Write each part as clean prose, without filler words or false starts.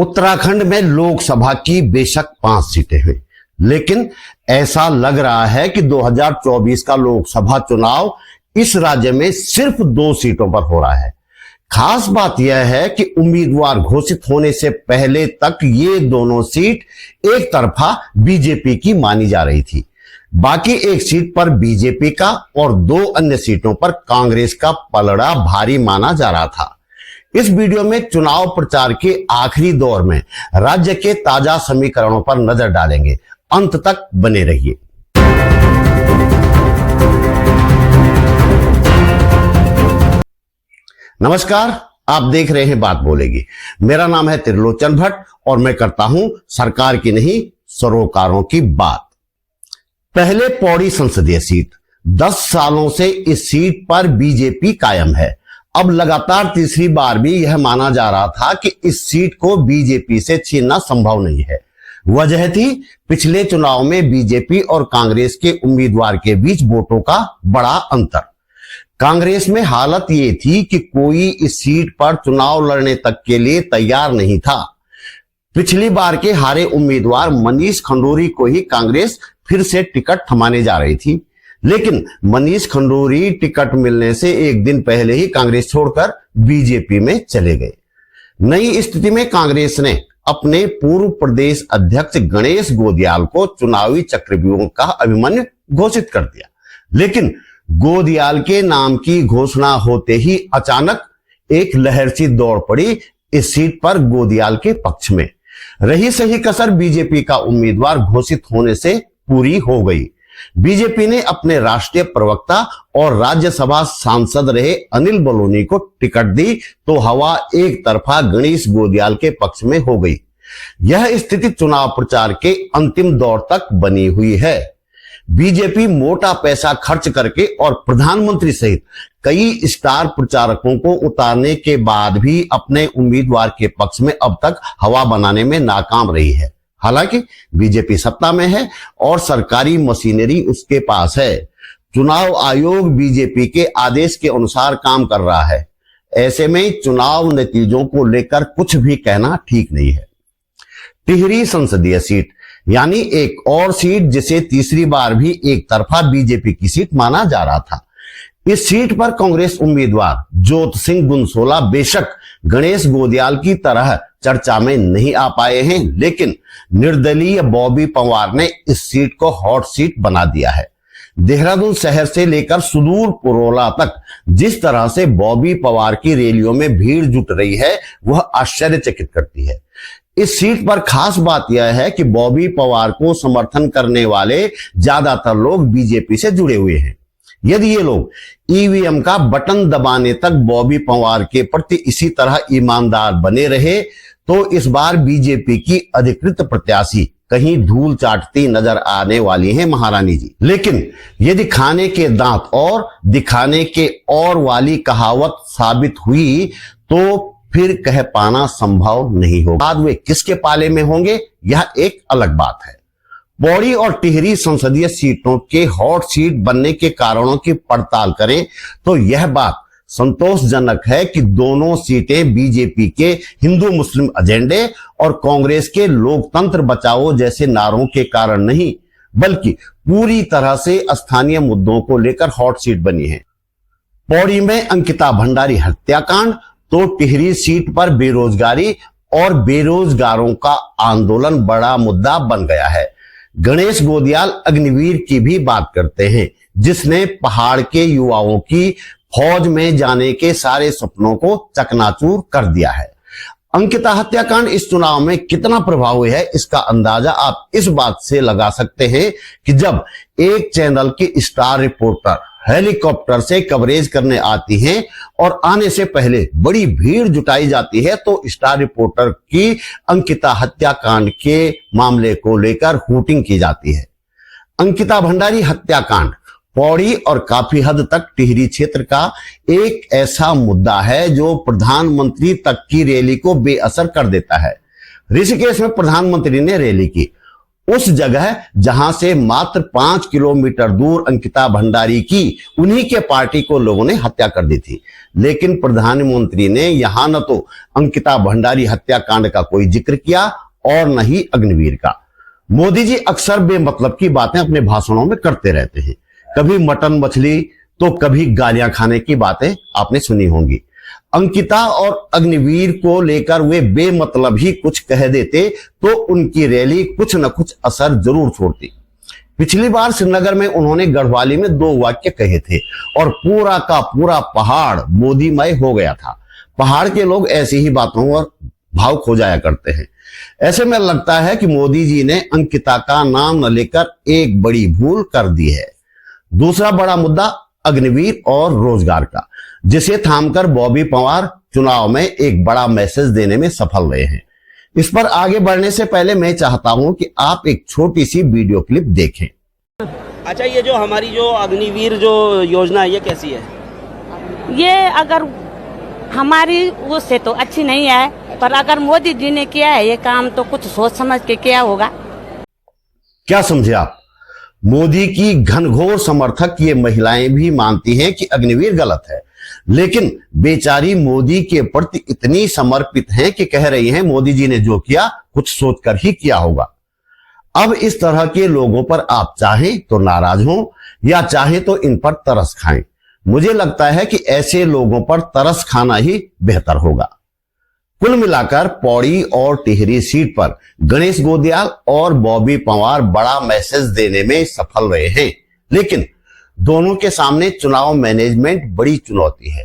उत्तराखंड में लोकसभा की बेशक 5 सीटें हैं, लेकिन ऐसा लग रहा है कि 2024 का लोकसभा चुनाव इस राज्य में सिर्फ 2 सीटों पर हो रहा है। खास बात यह है कि उम्मीदवार घोषित होने से पहले तक ये दोनों सीट एक तरफा बीजेपी की मानी जा रही थी। बाकी एक सीट पर बीजेपी का और 2 अन्य सीटों पर कांग्रेस का पलड़ा भारी माना जा रहा था। इस वीडियो में चुनाव प्रचार के आखिरी दौर में राज्य के ताजा समीकरणों पर नजर डालेंगे। अंत तक बने रहिए। नमस्कार, आप देख रहे हैं बात बोलेगी। मेरा नाम है त्रिलोचन भट्ट और मैं करता हूं सरकार की नहीं सरोकारों की बात। पहले पौड़ी संसदीय सीट, 10 सालों से इस सीट पर बीजेपी कायम है। अब लगातार तीसरी बार भी यह माना जा रहा था कि इस सीट को बीजेपी से छीनना संभव नहीं है। वजह थी पिछले चुनाव में बीजेपी और कांग्रेस के उम्मीदवार के बीच वोटों का बड़ा अंतर। कांग्रेस में हालत ये थी कि कोई इस सीट पर चुनाव लड़ने तक के लिए तैयार नहीं था। पिछली बार के हारे उम्मीदवार मनीष खंडूरी को ही कांग्रेस फिर से टिकट थमाने जा रही थी, लेकिन मनीष खंडूरी टिकट मिलने से एक दिन पहले ही कांग्रेस छोड़कर बीजेपी में चले गए। नई स्थिति में कांग्रेस ने अपने पूर्व प्रदेश अध्यक्ष गणेश गोदियाल को चुनावी चक्रव्यूह का अभिमन्यु घोषित कर दिया, लेकिन गोदियाल के नाम की घोषणा होते ही अचानक एक लहर सी दौड़ पड़ी इस सीट पर गोदियाल के पक्ष में। रही सही कसर बीजेपी का उम्मीदवार घोषित होने से पूरी हो गई। बीजेपी ने अपने राष्ट्रीय प्रवक्ता और राज्यसभा सांसद रहे अनिल बलूनी को टिकट दी तो हवा एक तरफा गणेश गोदियाल के पक्ष में हो गई। यह स्थिति चुनाव प्रचार के अंतिम दौर तक बनी हुई है। बीजेपी मोटा पैसा खर्च करके और प्रधानमंत्री सहित कई स्टार प्रचारकों को उतारने के बाद भी अपने उम्मीदवार के पक्ष में अब तक हवा बनाने में नाकाम रही है। हालांकि बीजेपी सत्ता में है और सरकारी मशीनरी उसके पास है। चुनाव आयोग बीजेपी के आदेश के अनुसार काम कर रहा है। ऐसे में चुनाव नतीजों को लेकर कुछ भी कहना ठीक नहीं है। टिहरी संसदीय सीट, यानी एक और सीट जिसे तीसरी बार भी एक तरफा बीजेपी की सीट माना जा रहा था। इस सीट पर कांग्रेस उम्मीदवार जोत सिंह गुनसोला बेशक गणेश गोदियाल की तरह चर्चा में नहीं आ पाए हैं, लेकिन निर्दलीय बॉबी पंवार ने इस सीट को हॉट सीट बना दिया है। देहरादून शहर से लेकर सुदूर पुरोला तक जिस तरह से बॉबी पंवार की रैलियों में भीड़ जुट रही है वह आश्चर्यचकित करती है। इस सीट पर खास बात यह है कि बॉबी पंवार को समर्थन करने वाले ज्यादातर लोग बीजेपी से जुड़े हुए हैं। यदि ये लोग ईवीएम का बटन दबाने तक बॉबी पंवार के प्रति इसी तरह ईमानदार बने रहे तो इस बार बीजेपी की अधिकृत प्रत्याशी कहीं धूल चाटती नजर आने वाली हैं महारानी जी। लेकिन यदि खाने के दांत और दिखाने के और वाली कहावत साबित हुई तो फिर कह पाना संभव नहीं होगा। बाद वे किसके पाले में होंगे यह एक अलग बात है। पौड़ी और टिहरी संसदीय सीटों के हॉट सीट बनने के कारणों की पड़ताल करें तो यह बात संतोषजनक है कि दोनों सीटें बीजेपी के हिंदू मुस्लिम एजेंडे और कांग्रेस के लोकतंत्र बचाओ जैसे नारों के कारण नहीं, बल्कि पूरी तरह से स्थानीय मुद्दों को लेकर हॉट सीट बनी है। पौड़ी में अंकिता भंडारी हत्याकांड तो टिहरी सीट पर बेरोजगारी और बेरोजगारों का आंदोलन बड़ा मुद्दा बन गया है। गणेश गोदियाल अग्निवीर की भी बात करते हैं, जिसने पहाड़ के युवाओं की फौज में जाने के सारे सपनों को चकनाचूर कर दिया है। अंकिता हत्याकांड इस चुनाव में कितना प्रभावी है इसका अंदाजा आप इस बात से लगा सकते हैं कि जब एक चैनल की स्टार रिपोर्टर हेलीकॉप्टर से कवरेज करने आती हैं और आने से पहले बड़ी भीड़ जुटाई जाती है तो स्टार रिपोर्टर की अंकिता हत्याकांड के मामले को लेकर हूटिंग की जाती है। अंकिता भंडारी हत्याकांड पौड़ी और काफी हद तक टिहरी क्षेत्र का एक ऐसा मुद्दा है जो प्रधानमंत्री तक की रैली को बेअसर कर देता है। ऋषिकेश में प्रधानमंत्री ने रैली की, उस जगह जहां से मात्र 5 किलोमीटर दूर अंकिता भंडारी की उन्हीं के पार्टी को लोगों ने हत्या कर दी थी। लेकिन प्रधानमंत्री ने यहां न तो अंकिता भंडारी हत्याकांड का कोई जिक्र किया और न ही अग्निवीर का। मोदी जी अक्सर बेमतलब की बातें अपने भाषणों में करते रहते हैं, कभी मटन मछली तो कभी गालियां खाने की बातें आपने सुनी होंगी। अंकिता और अग्निवीर को लेकर वे बेमतलब ही कुछ कह देते तो उनकी रैली कुछ न कुछ असर जरूर छोड़ती। पिछली बार श्रीनगर में उन्होंने गढ़वाली में 2 वाक्य कहे थे और पूरा का पूरा पहाड़ मोदीमय हो गया था। पहाड़ के लोग ऐसी ही बातों और भाव खो जाया करते हैं। ऐसे में लगता है कि मोदी जी ने अंकिता का नाम न लेकर एक बड़ी भूल कर दी है। दूसरा बड़ा मुद्दा अग्निवीर और रोजगार का, जिसे थामकर बॉबी पंवार चुनाव में एक बड़ा मैसेज देने में सफल रहे हैं। इस पर आगे बढ़ने से पहले मैं चाहता हूं कि आप एक छोटी सी वीडियो क्लिप देखें। अच्छा, ये जो हमारी जो अग्निवीर जो योजना है ये कैसी है? ये अगर हमारी उससे तो अच्छी नहीं है, पर अगर मोदी जी ने किया है ये काम तो कुछ सोच समझ के किया होगा। क्या समझे आप? मोदी की घनघोर समर्थक ये महिलाएं भी मानती हैं कि अग्निवीर गलत है, लेकिन बेचारी मोदी के प्रति इतनी समर्पित हैं कि कह रही हैं मोदी जी ने जो किया कुछ सोचकर ही किया होगा। अब इस तरह के लोगों पर आप चाहें तो नाराज हों या चाहें तो इन पर तरस खाएं। मुझे लगता है कि ऐसे लोगों पर तरस खाना ही बेहतर होगा। कुल मिलाकर पौड़ी और टिहरी सीट पर गणेश गोदियाल और बॉबी पंवार बड़ा मैसेज देने में सफल रहे हैं, लेकिन दोनों के सामने चुनाव मैनेजमेंट बड़ी चुनौती है।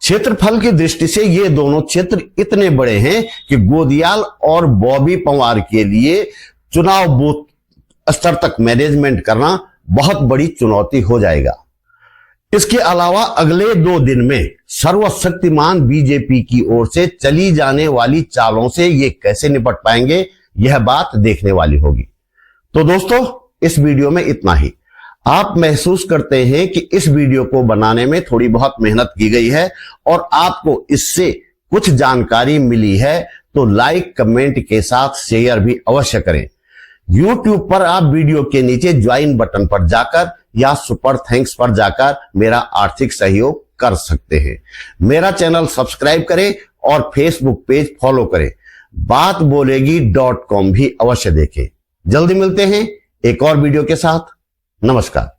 क्षेत्रफल की दृष्टि से ये दोनों क्षेत्र इतने बड़े हैं कि गोदियाल और बॉबी पंवार के लिए चुनाव बूथ स्तर तक मैनेजमेंट करना बहुत बड़ी चुनौती हो जाएगा। इसके अलावा अगले 2 दिन में सर्वशक्तिमान बीजेपी की ओर से चली जाने वाली चालों से ये कैसे निपट पाएंगे, यह बात देखने वाली होगी। तो दोस्तों, इस वीडियो में इतना ही। आप महसूस करते हैं कि इस वीडियो को बनाने में थोड़ी बहुत मेहनत की गई है और आपको इससे कुछ जानकारी मिली है, तो लाइक कमेंट के साथ शेयर भी अवश्य करें। YouTube पर आप वीडियो के नीचे ज्वाइन बटन पर जाकर या सुपर थैंक्स पर जाकर मेरा आर्थिक सहयोग कर सकते हैं। मेरा चैनल सब्सक्राइब करें और फेसबुक पेज फॉलो करें। बातबोलेगी.com भी अवश्य देखें। जल्दी मिलते हैं एक और वीडियो के साथ। नमस्कार।